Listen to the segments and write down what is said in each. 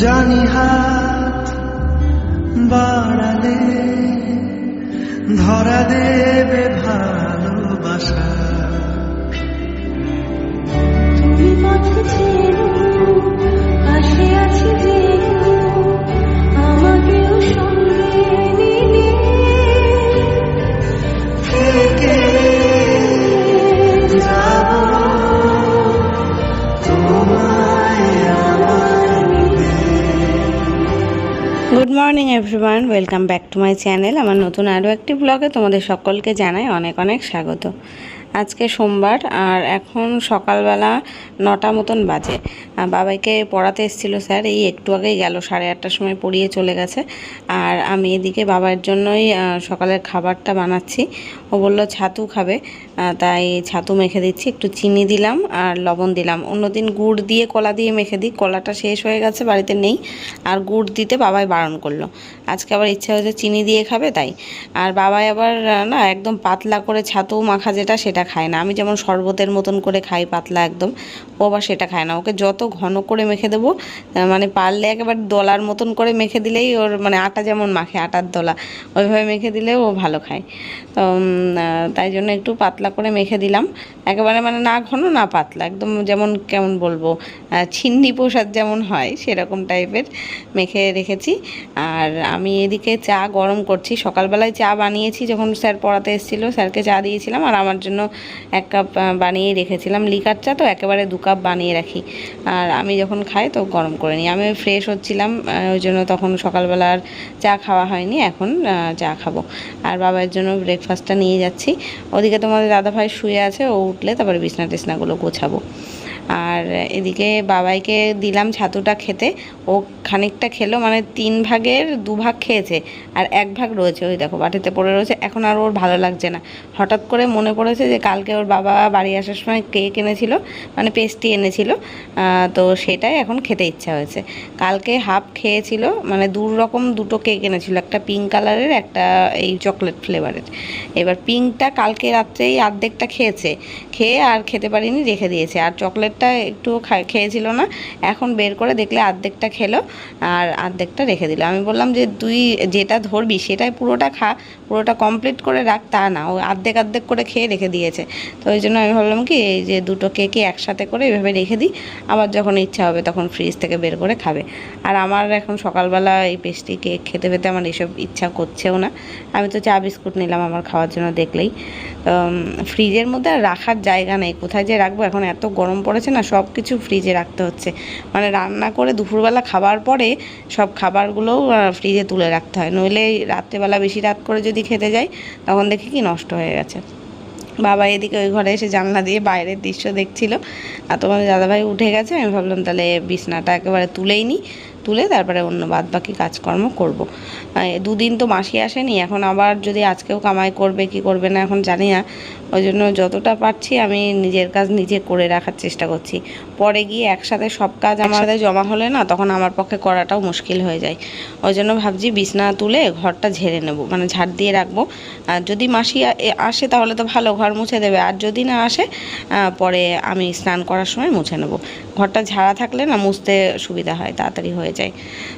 জানি হাত বাড়ালে ধরা দেবে ভালোবাসা। তুমি পথ চেনো, পাশে আছি যেনো, আমাকেও সঙ্গে নিলে থেকে যাব তোমায় আমার নিতে। Good morning everyone, welcome back to my channel. আমার নতুন আরও একটি ব্লগে তোমাদের সকলকে জানাই অনেক অনেক স্বাগত। আজকে সোমবার আর এখন সকালবেলা 9টা মতন বাজে। বাবাইকে পড়াতে এসেছিলো স্যার, এই একটু আগেই গেল, 8:30টার সময় পড়িয়ে চলে গেছে। আর আমি এদিকে বাবার জন্যই সকালের খাবারটা বানাচ্ছি। ও বলল ছাতু খাবে, তাই ছাতু মেখে দিচ্ছি, একটু চিনি দিলাম আর লবণ দিলাম। অন্যদিন গুড় দিয়ে কলা দিয়ে মেখে দিই, কলাটা শেষ হয়ে গেছে, বাড়িতে নেই, আর গুড় দিতে বাবাই বারণ করলো। আজকে আবার ইচ্ছা হয়েছে চিনি দিয়ে খাবে তাই। আর বাবাই আবার না একদম পাতলা করে ছাতু মাখা যেটা সেটা খায় না। আমি যেমন শরবতের মতন করে খাই পাতলা একদম, ও আবার সেটা খায় না। ওকে যত ঘন করে মেখে দেবো, মানে পারলে একেবারে দলার মতন করে মেখে দিলেই ওর, মানে আটা যেমন মাখে আটার দলা, ওইভাবে মেখে দিলেও ও ভালো খায়। তো তাই জন্য একটু পাতলা করে মেখে দিলাম, একেবারে মানে না ঘন না পাতলা, একদম যেমন কেমন বলবো ছিন্নি প্রসাদ যেমন হয় সেরকম টাইপের মেখে রেখেছি। আর আমি এদিকে চা গরম করছি। সকালবেলায় চা বানিয়েছি যখন স্যার পড়াতে এসেছিলো, স্যারকে চা দিয়েছিলাম, আর আমার জন্য 1 কাপ বানিয়ে রেখেছিলাম। লিকার চা তো একেবারে 2 কাপ বানিয়ে রাখি, আর আমি যখন খাই তো গরম করে নিই। আমি ফ্রেশ হচ্ছিলাম, ওই জন্য তখন সকালবেলা আর চা খাওয়া হয়নি, এখন চা খাবো। আর বাবার জন্য ব্রেকফাস্টটা নিয়ে যাচ্ছি। ওদিকে তোমাদের দাদাভাই শুয়ে আছে, ও উঠলে তারপরে বিছনা টিছনাগুলো গোছাবো। আর এদিকে বাবাইকে দিলাম ছাতুটা খেতে। ও খানিকটা খেলো, মানে 3 ভাগের 2 ভাগ খেয়েছে, আর 1 ভাগ রয়েছে, ওই দেখো বাটিতে পড়ে রয়েছে। এখন আর ওর ভালো লাগছে না। হঠাৎ করে মনে পড়েছে যে কালকে ওর বাবা বাড়ি আসার সময় কেক এনেছিল, মানে পেস্ট্রি এনেছিল, তো সেটাই এখন খেতে ইচ্ছা হয়েছে। কালকে হাফ খেয়েছিল, মানে 2 রকম 2টো কেক এনেছিল, একটা পিঙ্ক কালারের, একটা এই চকলেট ফ্লেভারের। এবার পিঙ্কটা কালকে রাত্রেই অর্ধেকটা খেয়েছে, খেয়ে আর খেতে পারিনি, রেখে দিয়েছে। আর চকলেটটা একটু খেয়েছিল না, এখন বের করে দেখলে অর্ধেকটা খেলো আর অর্ধেকটা রেখে দিল। আমি বললাম যে তুই যেটা ধরবি সেটাই পুরোটা খা, পুরোটা কমপ্লিট করে রাখ, তা না, ও অর্ধেক অর্ধেক করে খেয়ে রেখে দিয়েছে। তো ওই জন্য আমি ভাবলাম কি এই যে 2টো কেকই একসাথে করে এভাবে রেখে দিই, আবার যখন ইচ্ছা হবে তখন ফ্রিজ থেকে বের করে খাবে। আর আমার এখন সকালবেলা এই পেস্ট্রি কেক খেতে খেতে আমার এসব ইচ্ছা করছেও না। আমি তো চা বিস্কুট নিলাম আমার খাওয়ার জন্য দেখলেই। ফ্রিজের মধ্যে আর রাখার জায়গা নেই, কোথায় যে রাখবো, এখন এত গরম পড়েছে না, সব কিছু ফ্রিজে রাখতে হচ্ছে। মানে রান্না করে দুপুরবেলা খাবার পরে সব খাবারগুলোও ফ্রিজে তুলে রাখতে হয়, নইলে রাত্রেবেলা বেশি রাত করে যদি খেতে যাই তখন দেখি কি নষ্ট হয়ে গেছে। বাবা এদিকে ওই ঘরে এসে জানলা দিয়ে বাইরের দৃশ্য দেখছিল, আর তোমাদের দাদাভাই উঠে গেছে। আমি ভাবলাম তাহলে বিছনাটা একেবারে তুলেই নিই, তুলে তারপরে অন্য বাদ বাকি কাজকর্ম করব। 2 দিন তো মাসি আসেনি, এখন আবার যদি আজকেও কামাই করবে কি করবে না এখন জানি না। ওই জন্য যতটা পারছি আমি নিজের কাজ নিজে করে রাখার চেষ্টা করছি। পরে গিয়ে একসাথে সব কাজ আমার সাথে জমা হলে না, তখন আমার পক্ষে করাটাও মুশকিল হয়ে যায়। ওই জন্য ভাবছি বিছনা তুলে ঘরটা ঝেড়ে নেব, মানে ঝাড় দিয়ে রাখবো। আর যদি মাসি আসে তাহলে তো ভালো, ঘর মুছে দেবে, আর যদি না আসে পরে আমি স্নান করার সময় মুছে নেব। ঘরটা ঝাড়া থাকলে না মুছতে সুবিধা হয়, তাড়াতাড়ি হয়ে যায়।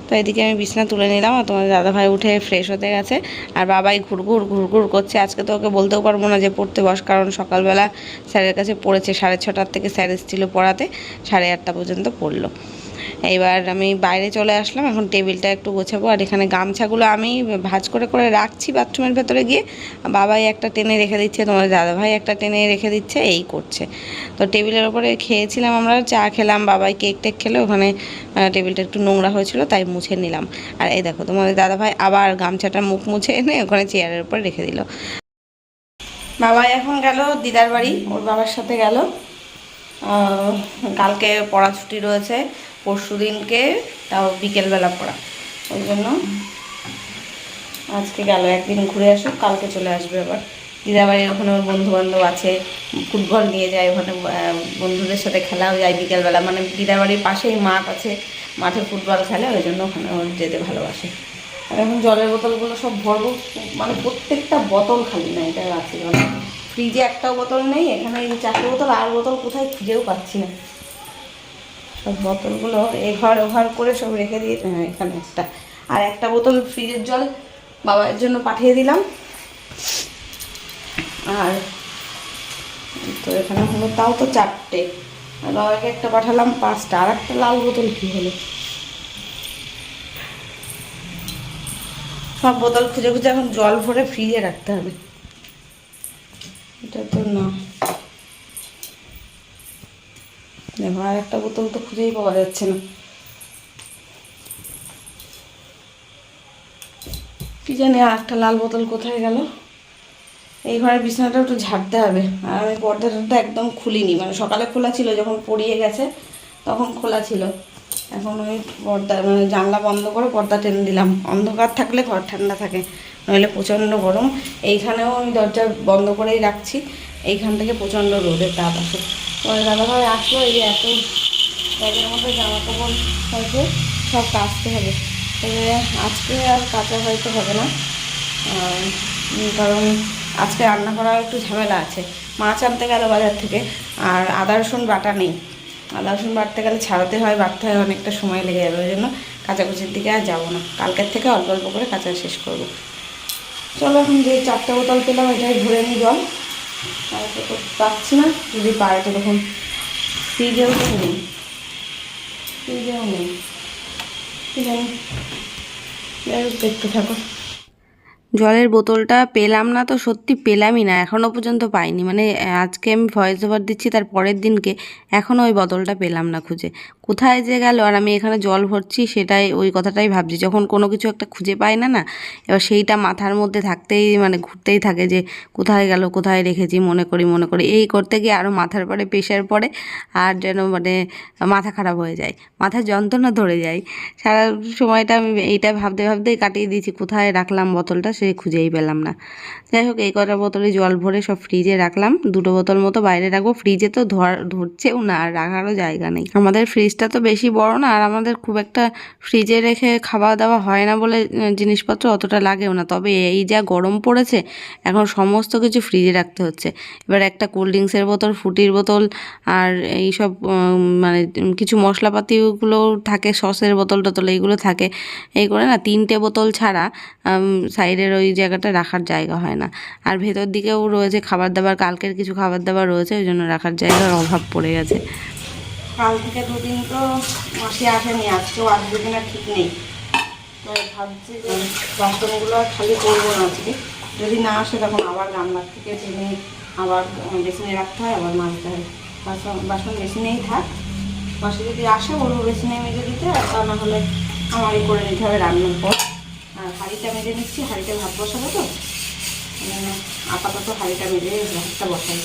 তো এদিকে আমি বিছনা তুলে নিলাম, আর তোমাদের দাদাভাই উঠে ফ্রেশ হতে গেছে, আর বাবাই ঘুরঘুর করছে। আজকে তো ওকে বলতেও পারবো না যে পড়তে বস, কারণ সকালবেলা স্যারের কাছে পড়েছে, 6:30টার থেকে স্যার এসেছিলো পড়াতে, 8:30টা পর্যন্ত পড়লো। এবার আমি বাইরে চলে আসলাম, এখন টেবিলটা একটু গোছাবো। আর এখানে গামছাগুলো আমি ভাঁজ করে করে রাখছি বাথরুমের ভেতরে গিয়ে, বাবাই একটা টেনে রেখে দিচ্ছে, তোমার দাদাভাই একটা টেনে রেখে দিচ্ছে, এই করছে। তো টেবিলের ওপরে খেয়েছিলাম, আমরা চা খেলাম, বাবাই কেক টেক খেলে, ওখানে টেবিলটা একটু নোংরা হয়েছিল তাই মুছে নিলাম। আর এই দেখো তোমাদের দাদাভাই আবার গামছাটা মুখ মুছে এনে ওখানে চেয়ারের উপর রেখে দিল। বাবাই এখন গেল দিদার বাড়ি, ওর বাবার সাথে গেল। কালকে পড়া ছুটি রয়েছে, পরশু দিনকে তাও বিকেলবেলা পড়া, ওই জন্য আজকে গেল। একদিন ঘুরে আসুক, কালকে চলে আসবে আবার। দিদাবাড়ির ওখানে ওর বন্ধুবান্ধব আছে, ফুটবল নিয়ে যায় ওখানে, বন্ধুদের সাথে খেলাও যায় বিকেলবেলা, মানে দিদাবাড়ির পাশেই মাঠ আছে, মাঠে ফুটবল খেলে, ওই জন্য ওখানে ওর যেতে ভালোবাসে। আর এখন জলের বোতলগুলো সব ভরবো, মানে প্রত্যেকটা বোতল খালি না, এটা আছে, মানে ফ্রিজে একটাও বোতল নেই, এখানে এই 4টে বোতল, আর বোতল কোথায় খুঁজেও পাচ্ছি না, সব বোতলগুলো এঘর ওঘর করে সব রেখে দিয়ে এখানে একটা, আর একটা বোতল ফ্রিজের জল বাবার জন্য পাঠিয়ে দিলাম। আর তো এখানে হলো তাও তো 4টে, আর বাবাকে একটা পাঠালাম 5টা, আর একটা লাল বোতল কী হলো? সব বোতল খুঁজে খুঁজে এখন জল ভরে ফ্রিজে রাখতে হবে। এটা তো না, দেখো আর একটা বোতল তো খুঁজেই পাওয়া যাচ্ছে না। কি জানি আর একটা লাল বোতল কোথায় গেল। এই ঘরের বিছানাটা একটু ঝাড়তে হবে। আর আমি পর্দাটা একদম খুলিনি, মানে সকালে খোলা ছিল, যখন পড়িয়ে গেছে তখন খোলা ছিল। এখন ওই পর্দা মানে জানলা বন্ধ করে পর্দা টেনে দিলাম। অন্ধকার থাকলে ঘর ঠান্ডা থাকে, নইলে প্রচণ্ড গরম। এইখানেও আমি দরজা বন্ধ করেই রাখছি, এইখান থেকে প্রচণ্ড রোদের তাপ আসে। পরে দাদাভাই আসলো, এই এত ব্যাগের মধ্যে জামা কাপড় হয়তো সব কাচতে হবে। তবে আজকে আর কাচা হয়তো হবে না, কারণ আজকে রান্না করার একটু ঝামেলা আছে। মাছ আনতে গেল বাজার থেকে, আর আদা রসুন বাটা নেই। আদা রসুন বাটতে গেলে ছাড়াতে হয়, বাটতে হয়, অনেকটা সময় লেগে যাবে। ওই জন্য কাচাকুচির দিকে আর যাবো না, কালকের থেকে অল্প অল্প করে কাচা শেষ করব। চলো এখন যে 4টা বোতল পেলাম এটাই ভরে নিই জল। আর তো পাচ্ছি না, যদি পারে তো তখন ফ্রিজেও তো নেই, ফ্রিজেও নেই, কি জানি, দেখতে থাকো। জলের বোতলটা পেলাম না তো, সত্যি পেলামই না, এখনও পর্যন্ত পাইনি। মানে আজকে আমি ভয়েস ওভার দিচ্ছি, তার পরের দিনকে এখনও ওই বোতলটা পেলাম না খুঁজে, কোথায় যে গেল। আর আমি এখানে জল ভরছি, সেটাই ওই কথাটাই ভাবছি, যখন কোনো কিছু একটা খুঁজে পাই না না, এবার সেইটা মাথার মধ্যে থাকতেই মানে ঘুরতেই থাকে যে কোথায় গেল, কোথায় রেখেছি, মনে করি এই করতে গিয়ে আরও মাথার পরে প্রেশার পড়ে, আর যেন মানে মাথা খারাপ হয়ে যায়, মাথার যন্ত্রণা ধরে যায়। সারা সময়টা আমি এইটা ভাবতে ভাবতেই কাটিয়ে দিয়েছি, কোথায় রাখলাম বোতলটা সে খুঁজেই পেলাম না। যাই হোক, এই কটা বোতলে জল ভরে সব ফ্রিজে রাখলাম, 2টো বোতল মতো বাইরে রাখবো। ফ্রিজে তো ধরছেও না, আর রাখারও জায়গা নেই। আমাদের ফ্রিজটা তো বেশি বড় না, আর আমাদের খুব একটা ফ্রিজে রেখে খাওয়া দাওয়া হয় না বলে জিনিসপত্র অতটা লাগেও না। তবে এই যা গরম পড়েছে, এখন সমস্ত কিছু ফ্রিজে রাখতে হচ্ছে। এবার একটা কোল্ড ড্রিঙ্কসের বোতল, ফ্রুটির বোতল, আর এইসব মানে কিছু মশলাপাতিগুলো থাকে, সসের বোতল টোতল এইগুলো থাকে, এই করে না 3টে বোতল ছাড়া সাইডের ওই জায়গাটা রাখার জায়গা হয় না। আর ভেতর দিকেও রয়েছে খাবার দাবার, কালকের কিছু খাবার দাবার রয়েছে, ওই জন্য রাখার জায়গার অভাব পড়ে গেছে। কাল থেকে 2 দিন তো মাসি আসেনি, আজকেও আসবে কিনা ঠিক নেই। তো ভাবছি যে বাসনগুলো আর খালি করবো না আজকে, যদি না আসে তখন আবার রান্নার থেকে টেনে আবার বেসিনে রাখতে হয়, আবার মাজতে হয়। বাসন বেসিনেই থাক, মাসি যদি আসে বলবো বেসিনে মেজে দিতে, আর তা না হলে আমারই করে নিতে হবে রান্নার পর। আর হাঁড়িটা মেজে নিচ্ছি, হাঁড়িতে ভাত বসাবো তো, আপাতত হাঁড়িটা মেজে ভাতটা বসাই।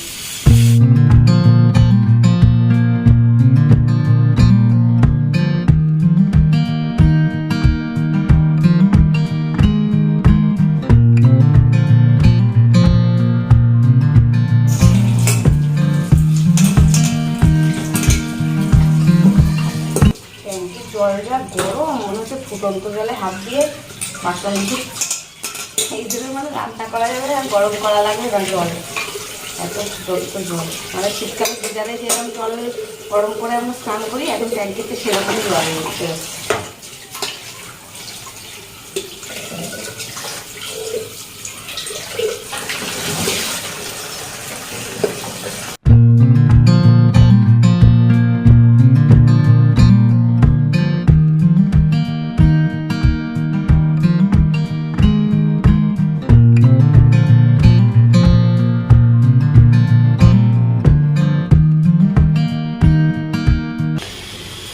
জল যা গরম, মনে হচ্ছে ফুটন্ত জলে হাত দিয়ে বাসন এই জন্য মানে রান্না করা যাবে আর গরম করা লাগবে না জলে, এত ফুটন্ত জল। মানে শীতকালে ভেজালে যেরকম জলে গরম করে আমরা স্নান করি, এখন ট্যাঙ্কিতে সেরকমই জল হচ্ছে।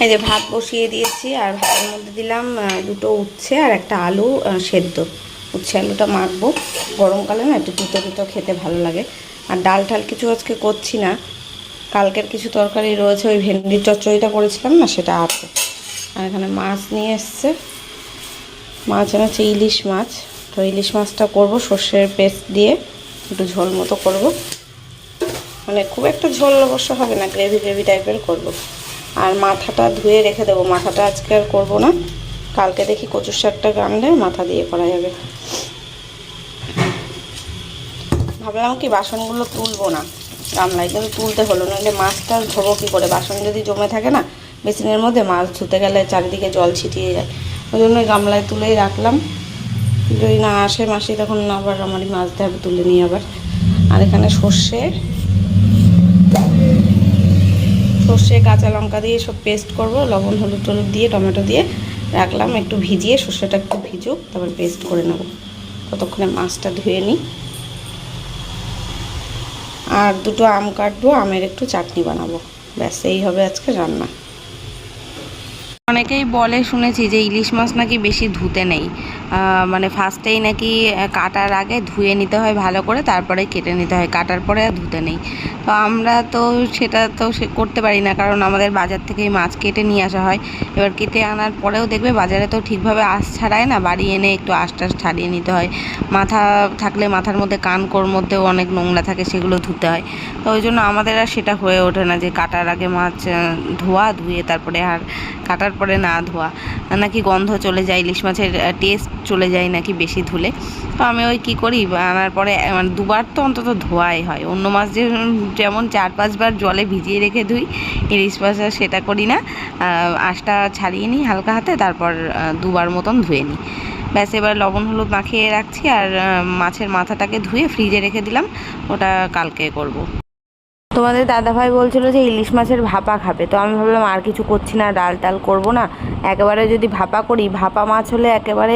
এই যে ভাত বসিয়ে দিয়েছি, আর ভাতের মধ্যে দিলাম 2টো উচ্ছে আর একটা আলু সেদ্ধ। উচ্ছে আলুটা মাখবো, গরমকালে না একটু তিতো তিতো খেতে ভালো লাগে। আর ডাল ঠাল কিছু আজকে করছি না, কালকের কিছু তরকারি রয়েছে, ওই ভেন্ডির চচ্চড়িটা করেছিলাম না সেটা আছে। আর এখানে মাছ নিয়ে এসছে, মাছ এনেছে ইলিশ মাছ। তো ইলিশ মাছটা করবো সর্ষের পেস্ট দিয়ে, একটু ঝোল মতো করব, মানে খুব একটা ঝোল অবশ্য হবে না, গ্রেভি টাইপের করবো। আর মাথাটা ধুয়ে রেখে দেবো, মাথাটা আজকে আর করবো না, কালকে দেখি কচুর শাকটা গানলে মাথা দিয়ে করা যাবে। ভাবলাম কি বাসনগুলো তুলবো না গামলায়, কিন্তু তুলতে হলো, নইলে মাছটা ধোবো কী করে, বাসন যদি জমে থাকে না বেসিনের মধ্যে মাছ ধুতে গেলে চারিদিকে জল ছিটিয়ে যায়, ওই জন্য গামলায় তুলেই রাখলাম। যদি না আসে মাসি তখন আবার আমারই মাছতে হবে, তুলে নিয়ে আবার। আর এখানে সর্ষে কাঁচা লঙ্কা দিয়ে সব পেস্ট করব, লবণ হলুদ টলুদ দিয়ে টমেটো দিয়ে রাখলাম, একটু ভিজিয়ে সর্ষেটা একটু ভিজুক, তারপর পেস্ট করে নেব। ততক্ষণে মাছটা ধুয়ে নিই। আর দুটো আম কাটবো, আমের একটু চাটনি বানাবো, ব্যাস এই হবে আজকে রান্না। অনেকেই বলে শুনেছি যে ইলিশ মাছ নাকি বেশি ধুতে নেই, মানে ফার্স্টেই নাকি কাটার আগে ধুয়ে নিতে হয় ভালো করে, তারপরে কেটে নিতে হয়, কাটার পরে আর ধুতে নেই। তো আমরা তো সেটা তো করতে পারি না, কারণ আমাদের বাজার থেকেই মাছ কেটে নিয়ে আসা হয়। এবার কেটে আনার পরেও দেখবে বাজারে তো ঠিকভাবে আঁশ ছাড়ায় না, বাড়ি এনে একটু আঁশ টাশ ছাড়িয়ে নিতে হয়। মাথা থাকলে মাথার মধ্যে কানকোর মধ্যেও অনেক নোংরা থাকে, সেগুলো ধুতে হয়। তো ওই জন্য আমাদের আর সেটা হয়ে ওঠে না যে কাটার আগে মাছ ধুয়ে তারপরে আর কাটার পরে না ধোয়া, নাকি গন্ধ চলে যায়, ইলিশ মাছের টেস্ট চলে যায় নাকি বেশি ধুলে। তো আমি ওই কী করি, আনার পরে মানে দুবার তো অন্তত ধোয়াই হয়। অন্য মাছ যেমন 4-5 বার জলে ভিজিয়ে রেখে ধুই, ইলিশ মাছ সেটা করি না, আঁশটা ছাড়িয়ে নিই হালকা হাতে, তারপর দুবার মতন ধুয়ে নিই, ব্যাস। এবার লবণ হলুদ মাখিয়ে রাখছি, আর মাছের মাথাটাকে ধুয়ে ফ্রিজে রেখে দিলাম, ওটা কালকে করব। তোমাদের দাদাভাই বলছিল যে ইলিশ মাছের ভাপা খাবে, তো আমি ভাবলাম আর কিছু করছি না, ডাল টাল করবো না, একেবারে যদি ভাপা করি, ভাপা মাছ হলে একেবারে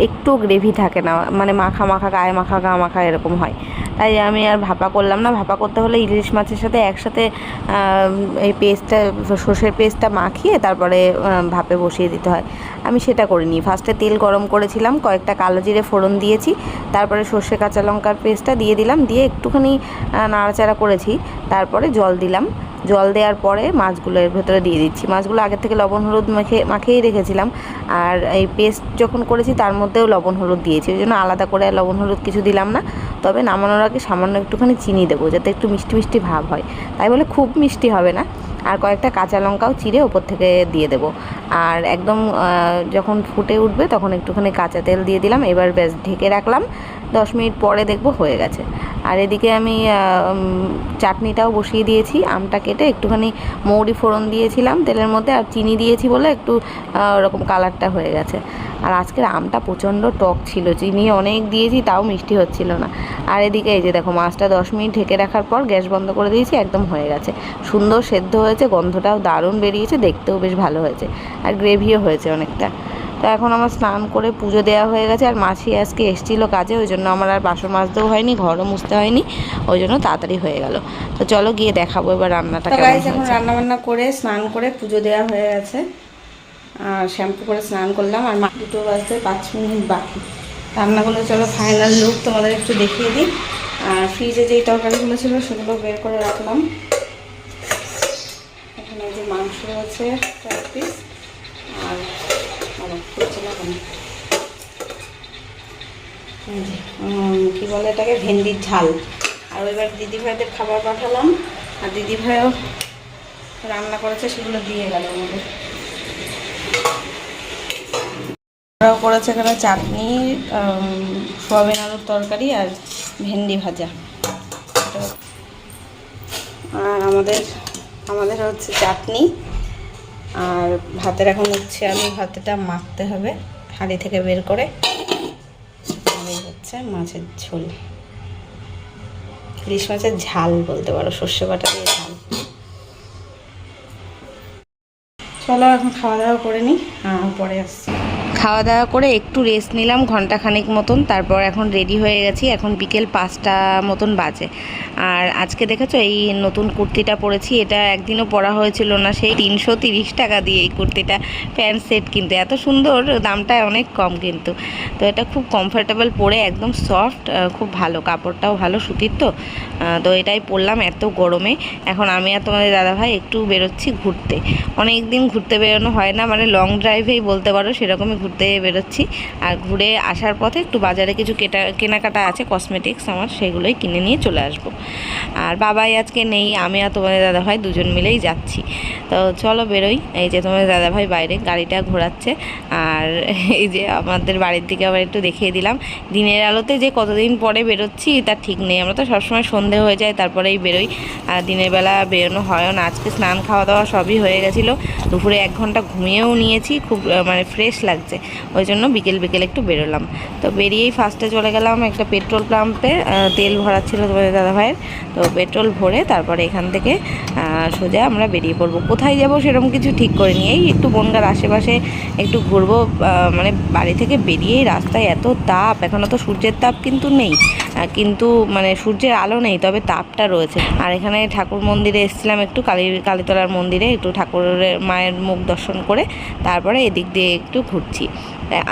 একটু গ্রেভি থাকে না, মানে মাখা মাখা, গায়ে মাখা গা মাখা এরকম হয়। তাই আমি আর ভাপা করলাম না। ভাপা করতে হলে ইলিশ মাছের সাথে একসাথে এই পেস্টটা, সর্ষের পেস্টটা মাখিয়ে তারপরে ভাপে বসিয়ে দিতে হয়। আমি সেটা করিনি, ফার্স্টে তেল গরম করেছিলাম, কয়েকটা কালো জিরে ফোড়ন দিয়েছি, তারপরে সর্ষে কাঁচা লঙ্কার পেস্টটা দিয়ে দিলাম, দিয়ে একটুখানি নাড়াচাড়া করেছি, তারপরে জল দিলাম। জল দেওয়ার পরে মাছগুলো এর ভেতরে দিয়ে দিচ্ছি। মাছগুলো আগে থেকে লবণ হলুদ মাখিয়েই রেখেছিলাম, আর এই পেস্ট যখন করেছি তার মধ্যেও লবণ হলুদ দিয়েছি, ওই জন্য আলাদা করে লবণ হলুদ কিছু দিলাম না। তবে নামানোর আগে সামান্য একটুখানি চিনি দেবো, যাতে একটু মিষ্টি মিষ্টি ভাব হয়, তাই বলে খুব মিষ্টি হবে না। আর কয়েকটা কাঁচা লঙ্কাও চিড়ে ওপর থেকে দিয়ে দেবো। আর একদম যখন ফুটে উঠবে তখন একটুখানি কাঁচা তেল দিয়ে দিলাম। এবার ব্যাস ঢেকে রাখলাম, 10 মিনিট পরে দেখবো হয়ে গেছে। আর এদিকে আমি চাটনিটাও বসিয়ে দিয়েছি, আমটা কেটে একটুখানি মৌরি ফোড়ন দিয়েছিলাম তেলের মধ্যে, আর চিনি দিয়েছি বলে একটু ওরকম কালারটা হয়ে গেছে। আর আজকের আমটা প্রচণ্ড টক ছিল, চিনি অনেক দিয়েছি তাও মিষ্টি হচ্ছিল না। আর এদিকে এই যে দেখো, মাছটা 10 মিনিট ঢেকে রাখার পর গ্যাস বন্ধ করে দিয়েছি, একদম হয়ে গেছে, সুন্দর সেদ্ধ হয়েছে, গন্ধটাও দারুণ বেরিয়েছে, দেখতেও বেশ ভালো হয়েছে, আর গ্রেভিও হয়েছে অনেকটা। তো এখন আমার স্নান করে পুজো দেওয়া হয়ে গেছে, আর মাসি আজকে এসেছিলো কাজে, ওই জন্য আমার আর বাসন মাজতেও হয়নি, ঘরও মুছতে হয়নি, ওই জন্য তাড়াতাড়ি হয়ে গেল। তো চলো গিয়ে দেখাবো এবার রান্নাটা কেমন হয়েছে। এখন রান্নাবান্না করে স্নান করে পুজো দেওয়া হয়ে গেছে, আর শ্যাম্পু করে স্নান করলাম, আর 2টো বাজতে 5 মিনিট বাকি। রান্নাগুলো চলো ফাইনাল লুক তোমাদের একটু দেখিয়ে দিই। আর ফ্রিজে যেই তরকারিগুলো ছিল সেগুলো বের করে রাখলাম। এখানে যে মাংস আছে 4 পিস, আর কি বলে এটাকে, ভেন্ডির ঝাল। আর এবার দিদিভাইদের খাবার পাঠালাম, আর দিদিভাইও রান্না করেছে, সেগুলো দিয়ে গেল আমাদের। ওরাও করেছে এখানে চাটনি, সোয়াবিন আলুর তরকারি, আর ভেন্ডি ভাজা। আর আমাদের হচ্ছে চাটনি, আর ভাতের এখন হচ্ছে আমি ভাতটা মাখতে হবে হাঁড়ি থেকে বের করে। এই হচ্ছে মাছের ঝোল, ইলিশ মাছের ঝাল বলতে পারো, সর্ষে বাটা দিয়ে ঝাল। চলো এখন খাওয়া দাওয়া করে নিই, পরে আসছি। খাওয়া দাওয়া করে একটু রেস্ট নিলাম ঘন্টাখানেক মতন, তারপর এখন রেডি হয়ে গেছি। এখন বিকেল 5টা মতন বাজে। আর আজকে দেখেছো এই নতুন কুর্তিটা পরেছি, এটা একদিনও পরা হয়েছিল না, সেই 330 টাকা দিয়ে এই কুর্তিটা, প্যান্ট সেট, কিন্তু এত সুন্দর, দামটা অনেক কম কিন্তু। তো এটা খুব কমফোর্টেবল, পরে একদম সফট, খুব ভালো, কাপড়টাও ভালো, সুতির তো। তো এটাই পরলাম এত গরমে। এখন আমি আর তোমাদের দাদাভাই একটু বেরোচ্ছি ঘুরতে, অনেক দিন ঘুরতে বেরোনো হয় না, মানে লং ড্রাইভেই বলতে পারো, সেরকমই ঘুরতে ঘুরতে বেরোচ্ছি। আর ঘুরে আসার পথে একটু বাজারে কিছু কেনাকাটা আছে কসমেটিক্স আমার, সেগুলোই কিনে নিয়ে চলে আসবো। আর বাবাই আজকে নেই, আমি আর তোমাদের দাদাভাই দুজন মিলেই যাচ্ছি। তো চলো বেরোই। এই যে তোমাদের দাদাভাই বাইরে গাড়িটা ঘোরাচ্ছে। আর এই যে আমাদের বাড়ির দিকে আবার একটু দেখিয়ে দিলাম। দিনের আলোতে যে কতদিন পরে বেরোচ্ছি তার ঠিক নেই, আমরা তো সবসময় সন্ধে হয়ে যায় তারপরেই বেরোই, আর দিনের বেলা বেরোনো হয়ও না। আজকে স্নান খাওয়া দাওয়া সবই হয়ে গেছিলো, দুপুরে 1 ঘন্টা ঘুমিয়েও নিয়েছি, খুব মানে ফ্রেশ লাগছে, ওই জন্য বিকেল একটু বেরোলাম। তো বেরিয়েই ফার্স্টে চলে গেলাম একটা পেট্রোল পাম্পে, তেল ভরাচ্ছিল তোমাদের দাদাভাইয়ের। তো পেট্রোল ভরে তারপরে এখান থেকে সোজা আমরা বেরিয়ে পড়বো। কোথায় যাব সেরকম কিছু ঠিক করিনি, এই একটু বনগাঁর আশেপাশে একটু ঘুরবো। মানে বাড়ি থেকে বেরিয়েই রাস্তায় এত তাপ, এখনও তো সূর্যের তাপ কিন্তু নেই, কিন্তু মানে সূর্যের আলো নেই, তবে তাপটা রয়েছে। আর এখানে ঠাকুর মন্দিরে এসেছিলাম একটু, কালীতলার মন্দিরে একটু ঠাকুরের মায়ের মুখ দর্শন করে তারপরে এদিক দিয়ে একটু ঘুরছি।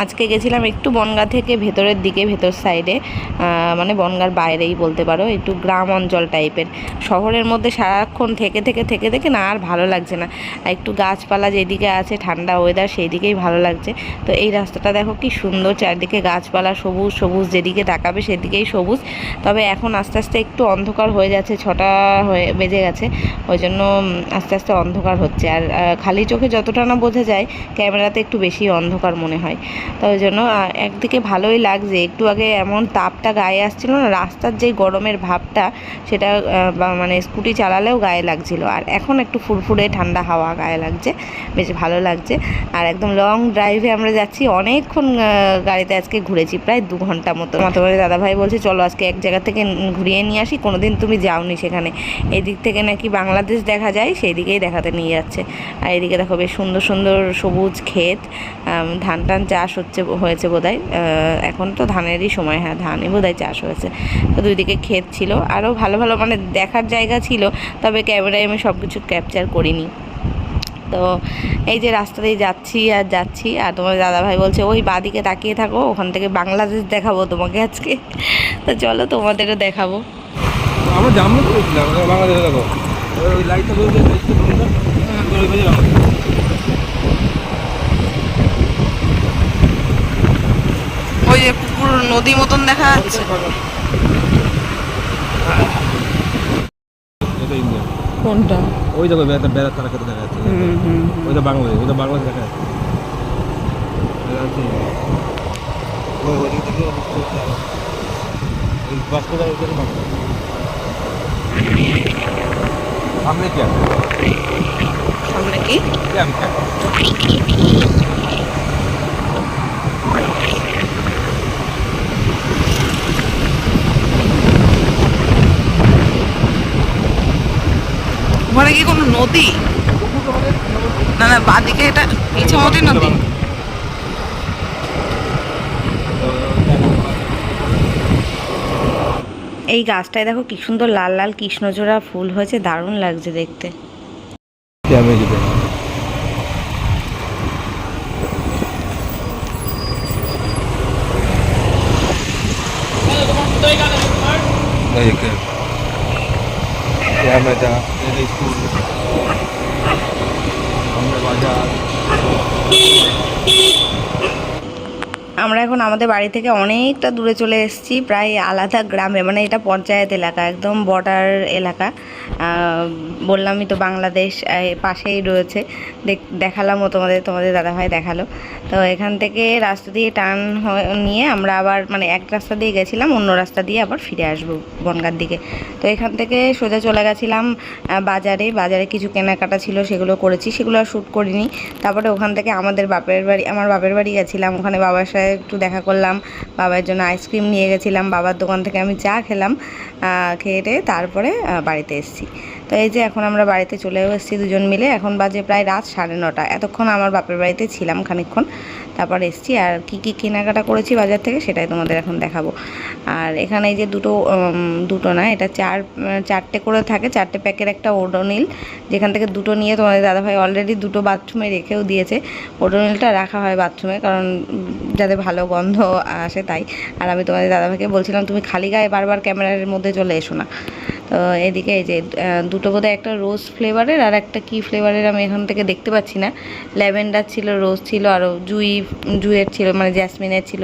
আজকে গেছিলাম একটু বনগাঁ থেকে ভেতরের দিকে, ভেতর সাইডে, মানে বনগাঁর বাইরেই বলতে পারো, একটু গ্রাম অঞ্চল টাইপের। শহরের মধ্যে সারাক্ষণ থেকে না আর ভালো লাগছে না, একটু গাছপালা যেদিকে আছে, ঠান্ডা ওয়েদার, সেই দিকেই ভালো লাগছে। তো এই রাস্তাটা দেখো কি সুন্দর, চারদিকে গাছপালা, সবুজ সবুজ, যেদিকে তাকাবে সেদিকেই সবুজ। তবে এখন আস্তে আস্তে একটু অন্ধকার হয়ে যাচ্ছে, 6টা বেজে গেছে, ওই জন্য আস্তে আস্তে অন্ধকার হচ্ছে। আর খালি চোখে যতটা না বোঝা যায়, ক্যামেরাতে একটু বেশি অন্ধকার মনে হয়। তো ওই জন্য একদিকে ভালোই লাগছে, একটু আগে এমন তাপটা গায়ে আসছিল না, রাস্তার যে গরমের ভাবটা সেটা মানে স্কুটি চালালেও গায়ে লাগছিল। আর এখন একটু ফুরফুরে ঠান্ডা হাওয়া গায়ে লাগছে, বেশ ভালো লাগছে। আর একদম লং ড্রাইভে আমরা যাচ্ছি, অনেকক্ষণ গাড়িতে আজকে ঘুরেছি, প্রায় 2 ঘন্টা মতো। তোমাদের দাদাভাই বলছে চলো আজকে এক জায়গা থেকে ঘুরিয়ে নিয়ে আসি, কোনোদিন তুমি যাওনি সেখানে, এদিক থেকে নাকি বাংলাদেশ দেখা যায়, সেই দিকেই দেখাতে নিয়ে যাচ্ছে। আর এদিকে দেখো বেশ সুন্দর সুন্দর সবুজ ক্ষেত, ধান চাষ হয়েছে বোধহয়, এখন তো ধানেরই সময়, হ্যাঁ ধানই বোধহয় চাষ হয়েছে। তো 2 দিকে ক্ষেত ছিল, আরও ভালো ভালো মানে দেখার জায়গা ছিল, তবে ক্যামেরায় আমি সব কিছু ক্যাপচার করিনি। তো এই যে রাস্তা দিয়ে যাচ্ছি, আর তোমার দাদাভাই বলছে ওই বাঁদিকে তাকিয়ে থাকো, ওখান থেকে বাংলাদেশ দেখাবো তোমাকে আজকে। তো চলো তোমাদেরও দেখাবো। আমরা জামলে করেছিলাম বাংলাদেশে, দেখো ওই লাইটটা বলতে ওই যে পুরো নদী মতন দেখা যাচ্ছে। এটা ইন্ডিয়া। কোনটা? ওই দেখো বেড়ার তারা খেতে দেখা যাচ্ছে, ওইটা বাংলাদেশ, বাংলাদেশ দেখা যাচ্ছে। সামনে কি আছে? সামনে কি? ওখানে কি কোনো নদী? না না, বাঁদিকে এটা ইছামতি নদী। এই গাছটায় দেখো কি সুন্দর লাল লাল কৃষ্ণচূড়া ফুল হয়েছে, দারুণ লাগছে দেখতে। আমরা এখন আমাদের বাড়ি থেকে অনেকটা দূরে চলে এসেছি, প্রায় আলাদা গ্রামে, মানে এটা পঞ্চায়েত এলাকা, একদম বর্ডার এলাকা। বললামই তো বাংলাদেশ পাশেই রয়েছে, দেখালামও তোমাদের দাদাভাই দেখালো। তো এখান থেকে রাস্তা দিয়ে টার্ন নিয়ে আমরা আবার মানে এক রাস্তা দিয়ে গেছিলাম, অন্য রাস্তা দিয়ে আবার ফিরে আসবো বনগাঁর দিকে। তো এখান থেকে সোজা চলে গেছিলাম বাজারে কিছু কেনাকাটা ছিল, সেগুলো করেছি, সেগুলো আর শ্যুট করিনি। তারপরে ওখান থেকে আমার বাপের বাড়ি গেছিলাম, ওখানে বাবার সাথে একটু দেখা করলাম, বাবার জন্য আইসক্রিম নিয়ে গেছিলাম, বাবার দোকান থেকে আমি চা খেলাম, খেয়ে তারপরে বাড়িতে এসেছি। তো এই যে এখন আমরা বাড়িতে চলেও এসেছি দুজন মিলে, এখন বাজে প্রায় রাত 9:30। এতক্ষণ আমার বাপের বাড়িতে ছিলাম খানিকক্ষণ, তারপর এসেছি। আর কি কেনাকাটা করেছি বাজার থেকে সেটাই তোমাদের এখন দেখাবো। আর এখানে এই যে দুটো না, এটা 4টে করে থাকে, 4টে প্যাকের একটা ওডোনিল, যেখান থেকে 2টো নিয়ে তোমাদের দাদাভাই অলরেডি 2টো বাথরুমে রেখেও দিয়েছে। ওডোনিলটা রাখা হয় বাথরুমে, কারণ যাতে ভালো গন্ধ আসে তাই। আর আমি তোমাদের দাদাভাইকে বলছিলাম তুমি খালি গায়ে বারবার ক্যামেরার মধ্যে চলে এসো না। তো তো এদিকে এই যে দুটো বোধহয় একটা রোজ ফ্লেভারের আর একটা কী ফ্লেভারের আমি এখান থেকে দেখতে পাচ্ছি না, ল্যাভেন্ডার ছিল, রোজ ছিল, আরও জুইয়ের ছিল, মানে জ্যাসমিনের ছিল,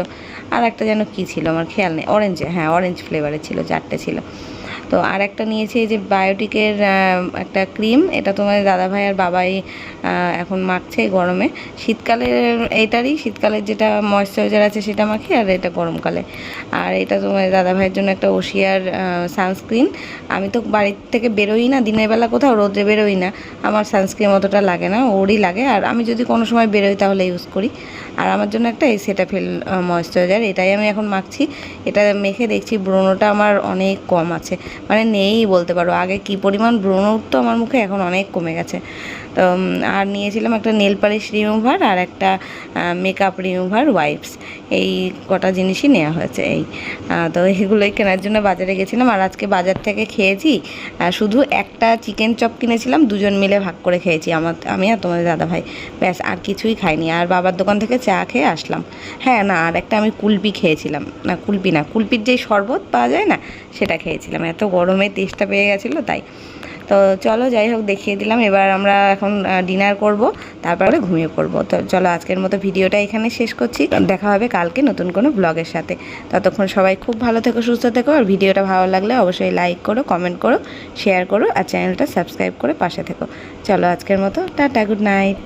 আর একটা যেন কী ছিল আমার খেয়াল নেই, অরেঞ্জ ফ্লেভারের ছিল, 4টে ছিল। তো আর একটা নিয়েছি এই যে বায়োটিকের একটা ক্রিম, এটা তোমার দাদাভাই আর বাবাই এখন মাখছে গরমে, শীতকালের যেটা ময়েশ্চারাইজার আছে সেটা মাখি, আর এটা গরমকালে। আর এটা তোমার দাদাভাইয়ের জন্য একটা ওশিয়ার সানস্ক্রিন। আমি তো বাড়ির থেকে বেরোই না দিনের বেলা, কোথাও রোদে বেরোই না, আমার সানস্ক্রিন অতটা লাগে না, ওরই লাগে। আর আমি যদি কোনো সময় বেরোই তাহলে ইউজ করি। আর আমার জন্য একটা এই সেটাফিল ময়েশ্চারাইজার, এটাই আমি এখন মাখছি। এটা মেখে দেখছি ব্রণটা আমার অনেক কম আছে, মানে নেই বলতে পারো। আগে কি পরিমাণ ব্রণ উঠতো আমার মুখে, এখন অনেক কমে গেছে। তো আর নিয়েছিলাম একটা নেল পালিশ রিমুভার আর একটা মেকআপ রিমুভার ওয়াইপস, এই কটা জিনিসই নেওয়া হয়েছে। তো এগুলোই কেনার জন্য বাজারে গেছিলাম। আর আজকে বাজার থেকে খেয়েছি শুধু একটা চিকেন চপ কিনেছিলাম, দুজন মিলে ভাগ করে খেয়েছি, আমি আর তোমাদের দাদাভাই, ব্যাস, আর কিছুই খাইনি। আর বাবার দোকান থেকে চা খেয়ে আসলাম। হ্যাঁ না, আর একটা আমি কুলপি খেয়েছিলাম, কুলপির যেই শরবত পাওয়া যায় না, সেটা খেয়েছিলাম। এত গরমে তেষ্টা পেয়ে গেছিলো তাই। তো চলো, যাই হোক, দেখিয়ে দিলাম। এবার আমরা এখন ডিনার করব, তারপরে ঘুমিয়ে পড়বো। তো চলো, আজকের মতো ভিডিওটা এখানে শেষ করছি। দেখা হবে কালকে নতুন কোনো ব্লগের সাথে। ততক্ষণ সবাই খুব ভালো থেকো, সুস্থ থেকো। আর ভিডিওটা ভালো লাগলে অবশ্যই লাইক করো, কমেন্ট করো, শেয়ার করো, আর চ্যানেলটা সাবস্ক্রাইব করে পাশে থেকো। চলো, আজকের মতো টাটা, গুড নাইট।